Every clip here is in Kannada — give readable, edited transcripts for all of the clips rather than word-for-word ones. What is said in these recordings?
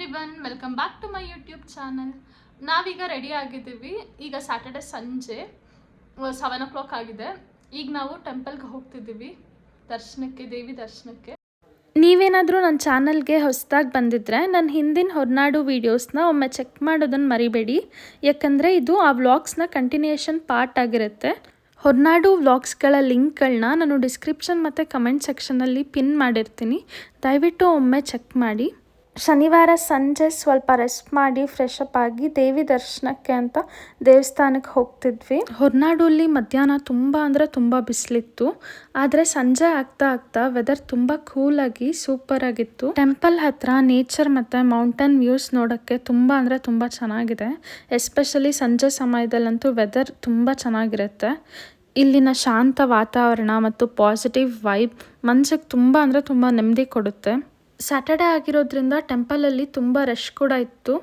Everyone, welcome back to my YouTube channel. ನಾವೀಗ ರೆಡಿ ಆಗಿದ್ದೀವಿ. ಈಗ ಸ್ಯಾಟರ್ಡೆ ಸಂಜೆ 7 o'clock ಆಗಿದೆ. ಈಗ ನಾವು ಟೆಂಪಲ್ಗೆ ಹೋಗ್ತಿದ್ದೀವಿ ದರ್ಶನಕ್ಕೆ, ದೇವಿ ದರ್ಶನಕ್ಕೆ. ನೀವೇನಾದರೂ ನನ್ನ ಚಾನಲ್ಗೆ ಹೊಸದಾಗಿ ಬಂದಿದ್ದರೆ ನನ್ನ ಹಿಂದಿನ ಹೊರನಾಡು ವೀಡಿಯೋಸ್ನ ಒಮ್ಮೆ ಚೆಕ್ ಮಾಡೋದನ್ನು ಮರಿಬೇಡಿ. ಯಾಕಂದರೆ ಇದು ಆ ವ್ಲಾಗ್ಸ್ನ ಕಂಟಿನ್ಯೂಯೇಷನ್ ಪಾರ್ಟ್ ಆಗಿರುತ್ತೆ. ಹೊರನಾಡು ವ್ಲಾಗ್ಸ್ಗಳ ಲಿಂಕ್ಗಳನ್ನ ನಾನು ಡಿಸ್ಕ್ರಿಪ್ಷನ್ ಮತ್ತು ಕಮೆಂಟ್ ಸೆಕ್ಷನಲ್ಲಿ ಪಿನ್ ಮಾಡಿರ್ತೀನಿ. ದಯವಿಟ್ಟು ಒಮ್ಮೆ ಚೆಕ್ ಮಾಡಿ. ಶನಿವಾರ ಸಂಜೆ ಸ್ವಲ್ಪ ರೆಸ್ಟ್ ಮಾಡಿ ಫ್ರೆಶ್ ಅಪ್ ಆಗಿ ದೇವಿ ದರ್ಶನಕ್ಕೆ ಅಂತ ದೇವಸ್ಥಾನಕ್ಕೆ ಹೋಗ್ತಿದ್ವಿ. ಹೊರನಾಡಲ್ಲಿ ಮಧ್ಯಾಹ್ನ ತುಂಬ ಬಿಸಿಲಿತ್ತು. ಆದರೆ ಸಂಜೆ ಆಗ್ತಾ ವೆದರ್ ತುಂಬ ಕೂಲಾಗಿ ಸೂಪರಾಗಿತ್ತು. ಟೆಂಪಲ್ ಹತ್ರ ನೇಚರ್ ಮತ್ತು ಮೌಂಟೇನ್ ವ್ಯೂಸ್ ನೋಡೋಕ್ಕೆ ತುಂಬ ಚೆನ್ನಾಗಿದೆ. ಎಸ್ಪೆಷಲಿ ಸಂಜೆ ಸಮಯದಲ್ಲಂತೂ ವೆದರ್ ತುಂಬ ಚೆನ್ನಾಗಿರುತ್ತೆ. ಇಲ್ಲಿನ ಶಾಂತ ವಾತಾವರಣ ಮತ್ತು ಪಾಸಿಟಿವ್ ವೈಬ್ ಮನಸ್ಸಿಗೆ ತುಂಬ ನೆಮ್ಮದಿ ಕೊಡುತ್ತೆ. ಸ್ಯಾಟರ್ಡೆ ಆಗಿರೋದ್ರಿಂದ ಟೆಂಪಲಲ್ಲಿ ತುಂಬ ರಶ್ ಕೂಡ ಇತ್ತು.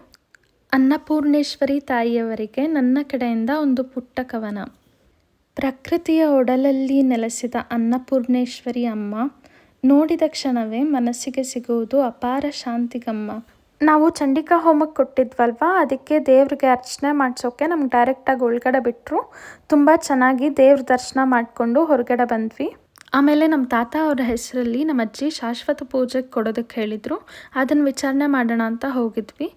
ಅನ್ನಪೂರ್ಣೇಶ್ವರಿ ತಾಯಿಯವರಿಗೆ ನನ್ನ ಕಡೆಯಿಂದ ಒಂದು ಪುಟ್ಟ ಕವನ. ಪ್ರಕೃತಿಯ ಒಡಲಲ್ಲಿ ನೆಲೆಸಿದ ಅನ್ನಪೂರ್ಣೇಶ್ವರಿ ಅಮ್ಮ, ನೋಡಿದ ಕ್ಷಣವೇ ಮನಸ್ಸಿಗೆ ಸಿಗುವುದು ಅಪಾರ ಶಾಂತಿಗಮ್ಮ. ನಾವು ಚಂಡಿಕಾ ಹೋಮಕ್ಕೆ ಕೊಟ್ಟಿದ್ವಲ್ವ, ಅದಕ್ಕೆ ದೇವ್ರಿಗೆ ಅರ್ಚನೆ ಮಾಡಿಸೋಕೆ ನಮ್ಗೆ ಡೈರೆಕ್ಟಾಗಿ ಒಳಗಡೆ ಬಿಟ್ಟರು. ತುಂಬ ಚೆನ್ನಾಗಿ ದೇವ್ರ ದರ್ಶನ ಮಾಡಿಕೊಂಡು ಹೊರಗಡೆ ಬಂದ್ವಿ. ಆಮೇಲೆ ನಮ್ಮ ತಾತ ಅವರ ಹೆಸರಲ್ಲಿ ನಮ್ಮ ಅಜ್ಜಿ ಶಾಶ್ವತ ಪೂಜೆಗೆ ಕೊಡೋದಕ್ಕೆ ಹೇಳಿದರು. ಅದನ್ನು ವಿಚಾರಣೆ ಮಾಡೋಣ ಅಂತ ಹೋಗಿದ್ವಿ.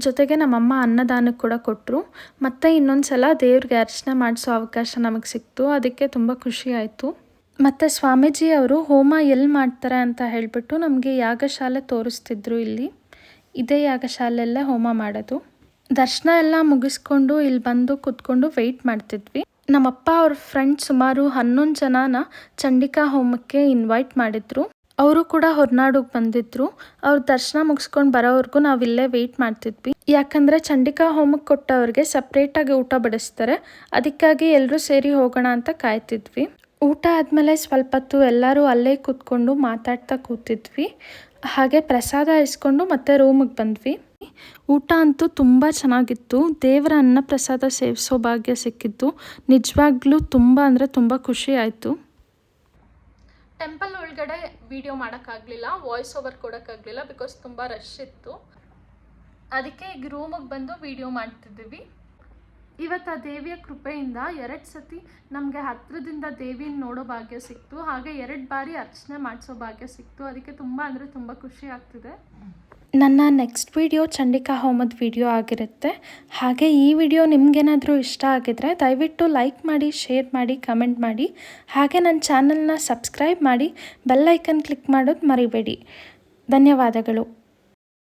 ಜೊತೆಗೆ ನಮ್ಮಮ್ಮ ಅನ್ನದಾನಕ್ಕೆ ಕೂಡ ಕೊಟ್ಟರು. ಮತ್ತು ಇನ್ನೊಂದು ಸಲ ದೇವ್ರಿಗೆ ಅರ್ಚನೆ ಮಾಡಿಸೋ ಅವಕಾಶ ನಮಗೆ ಸಿಕ್ತು. ಅದಕ್ಕೆ ತುಂಬ ಖುಷಿ ಆಯಿತು. ಮತ್ತು ಸ್ವಾಮೀಜಿ ಅವರು ಹೋಮ ಎಲ್ಲಿ ಮಾಡ್ತಾರೆ ಅಂತ ಹೇಳಿಬಿಟ್ಟು ನಮಗೆ ಯಾಗಶಾಲೆ ತೋರಿಸ್ತಿದ್ರು. ಇದೇ ಯಾಗಶಾಲೆಯಲ್ಲೇ ಹೋಮ ಮಾಡೋದು. ದರ್ಶನ ಎಲ್ಲ ಮುಗಿಸ್ಕೊಂಡು ಇಲ್ಲಿ ಬಂದು ಕೂತ್ಕೊಂಡು ವೆಯ್ಟ್ ಮಾಡ್ತಿದ್ವಿ. ನಮ್ಮಪ್ಪ ಅವ್ರ ಫ್ರೆಂಡ್ ಸುಮಾರು 11 ಜನನ ಚಂಡಿಕಾ ಹೋಮಕ್ಕೆ ಇನ್ವೈಟ್ ಮಾಡಿದ್ರು. ಅವರು ಕೂಡ ಹೊರನಾಡಿಗೆ ಬಂದಿದ್ರು. ಅವ್ರ ದರ್ಶನ ಮುಗಿಸ್ಕೊಂಡು ಬರೋವರೆಗೂ ನಾವು ಇಲ್ಲೇ ವೆಯ್ಟ್ ಮಾಡ್ತಿದ್ವಿ. ಯಾಕಂದರೆ ಚಂಡಿಕಾ ಹೋಮಕ್ಕೆ ಕೊಟ್ಟವ್ರಿಗೆ ಸಪ್ರೇಟಾಗಿ ಊಟ ಬಡಿಸ್ತಾರೆ. ಅದಕ್ಕಾಗಿ ಎಲ್ಲರೂ ಸೇರಿ ಹೋಗೋಣ ಅಂತ ಕಾಯ್ತಿದ್ವಿ. ಊಟ ಆದಮೇಲೆ ಸ್ವಲ್ಪ ಹೊತ್ತು ಎಲ್ಲರೂ ಅಲ್ಲೇ ಕೂತ್ಕೊಂಡು ಮಾತಾಡ್ತಾ ಕೂತಿದ್ವಿ. ಹಾಗೆ ಪ್ರಸಾದ ಇಸ್ಕೊಂಡು ಮತ್ತೆ ರೂಮಿಗೆ ಬಂದ್ವಿ. ಊಟ ಅಂತೂ ತುಂಬ ಚೆನ್ನಾಗಿತ್ತು. ದೇವರ ಅನ್ನ ಪ್ರಸಾದ ಸೇವಿಸೋ ಭಾಗ್ಯ ಸಿಕ್ಕಿತ್ತು. ನಿಜವಾಗ್ಲೂ ತುಂಬ ಖುಷಿ ಆಯಿತು. ಟೆಂಪಲ್ ಒಳಗಡೆ ವಿಡಿಯೋ ಮಾಡೋಕ್ಕಾಗಲಿಲ್ಲ, ವಾಯ್ಸ್ ಓವರ್ ಕೊಡೋಕ್ಕಾಗಲಿಲ್ಲ, ಬಿಕಾಸ್ ತುಂಬ ರಶ್ ಇತ್ತು. ಅದಕ್ಕೆ ಈಗ ರೂಮಿಗೆ ಬಂದು ವಿಡಿಯೋ ಮಾಡ್ತಿದ್ದೀವಿ. ಇವತ್ತು ಆ ದೇವಿಯ ಕೃಪೆಯಿಂದ 2 ಸತಿ ನಮಗೆ ಹತ್ತಿರದಿಂದ ದೇವಿನ ನೋಡೋ ಭಾಗ್ಯ ಸಿಕ್ತು. ಹಾಗೆ 2 ಬಾರಿ ಅರ್ಚನೆ ಮಾಡಿಸೋ ಭಾಗ್ಯ ಸಿಕ್ತು. ಅದಕ್ಕೆ ತುಂಬ ಖುಷಿ ಆಗ್ತಿದೆ. ನನ್ನ ನೆಕ್ಸ್ಟ್ ವಿಡಿಯೋ ಚಂಡಿಕಾ ಹೋಮದ ವಿಡಿಯೋ ಆಗಿರುತ್ತೆ. ಹಾಗೆ ಈ ವಿಡಿಯೋ ನಿಮಗೇನಾದರೂ ಇಷ್ಟ ಆಗಿದ್ರೆ ದಯವಿಟ್ಟು ಲೈಕ್ ಮಾಡಿ, ಶೇರ್ ಮಾಡಿ, ಕಮೆಂಟ್ ಮಾಡಿ. ಹಾಗೆ ನನ್ನ ಚಾನಲ್ನ ಸಬ್ಸ್ಕ್ರೈಬ್ ಮಾಡಿ, ಬೆಲ್ ಐಕನ್ ಕ್ಲಿಕ್ ಮಾಡೋದು ಮರಿಬೇಡಿ. ಧನ್ಯವಾದಗಳು.